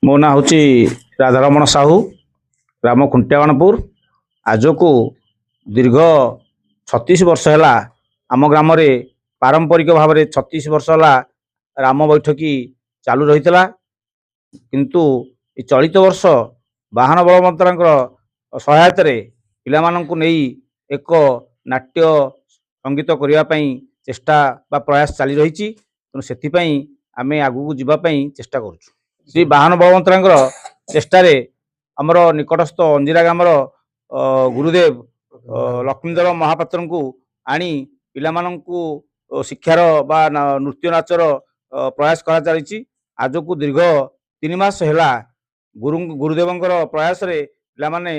मो ना हूँ राधारमण साहू ग्राम खुंटियावानपुर। आज को दीर्घ 36 वर्ष है आम ग्राम पारंपरिक भाव में 36 वर्ष है राम बैठकी चालू रही किंतु चलित वर्ष वाहन बलवंतर सहायत पिलामानंकु नहीं एक नाट्य संगीत करने चेष्टा बा प्रयास चली रही तेणु से आम आगू जावाई चेष्टा करुँ। श्री वाहन बलवंतर चेष्टार आमर निकटस्थ अंजिरा ग्रामर गुरुदेव लक्ष्मीधर महापात्र को आनी पिलामानंकु शिक्षार बा नृत्य नाचर प्रयास करा चली। आज को दीर्घ 3 मास है गुरुदेव प्रयास रे पिला माने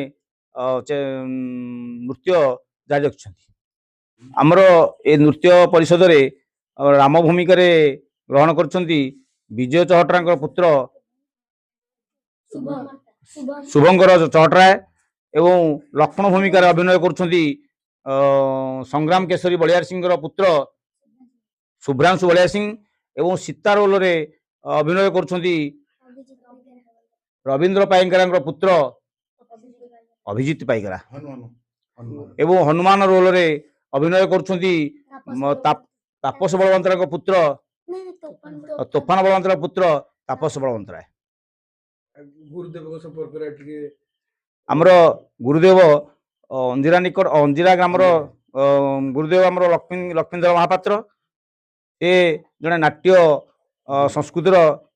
नृत्य जारी रखिछन्ति। आमर ए नृत्य परिषद रे राम भूमिका रे ग्रहण करछन्ति विजय चहटरा पुत्र शुभंकर चहटराय एवं लक्ष्मण भूमिका अभिनय करुछन्ति संग्राम केशरी बलियार सिंह पुत्र शुभ्रांशु बलियार सिंह एवं सीता रोल रे अभिनय करुछन्ति रवींद्र पाइकरा पुत्र अभिजीत पाइकरा एवं हनुमान रोल रे अभिनय करुछन्ति तापस बलवंतर पुत्र तोफान बलवंतर पुत्र तापस बलवंतराय। आमर गुरुदेव अंजिरा निकट अंजिरा ग्रामर गुरुदेव आमर लक्ष्मीधर महापात्र ए जड़े नाट्य संस्कृतिर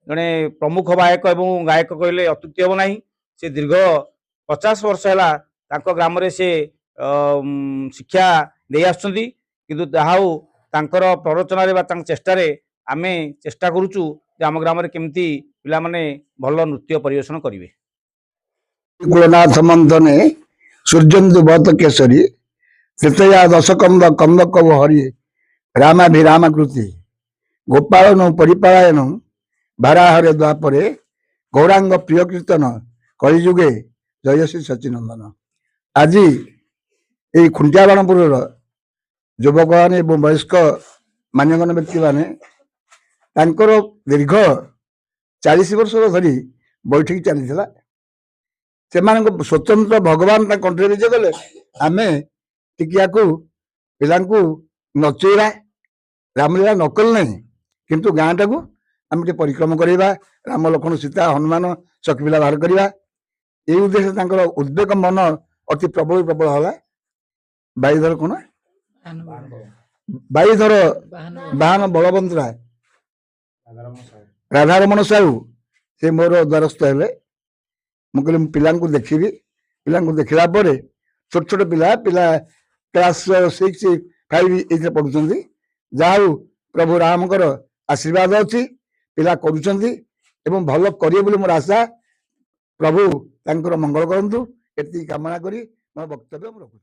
जड़े प्रमुख गायक एवं गायक कहले अत्युक्ति हम ना। से दीर्घ 50 वर्ष है ग्राम से शिक्षा दे आसुँच किंतु तांकर प्ररोचन चेष्टार आम चेष्टा करुचु आम ग्राम केमती पिला माने भल नृत्य परिवेशन करेंगे। कुलनाथ मंथने सूर्यंदु बत केसरी तृतीया दशकंद कंद कव हरि रामाभिराम कृति गोपालन परिपायन भाराहरे द्वापरे गौरांग प्रिय कीर्तन कलिजुगे जयश्री सचिनंदन। आज ये खुंटियाबाणपुर युवक मैंने वयस्क मान्यगण व्यक्ति मैंने दीर्घ 40 वर्ष धरी बैठक चली से स्वतंत्र भगवान कंट्री विजय कले आम टिकिया पिला नचेरा रामलीला नकल ना किंतु गाँ टाक आम परिक्रम करवा राम लक्ष्मण सीता हनुमान सखीपिला बाहर करवा ये उद्देश्य उद्वेग मन अति प्रबल प्रबल है। बाईधर कौन बाईधर वाहन बलवंतरा राधारमण साहू से मोर द्वारस्थ है। मुझे पिला देखी पिला देखला छोट छोट पिला पिला क्लास 6 5 ये पढ़ुं जाऊ प्रभु राम आशीर्वाद अच्छी पिला करुँच भल करेंगे मोर आशा। प्रभु मंगल करंतु एति कामना करी मोर वक्तव्य रखुँ।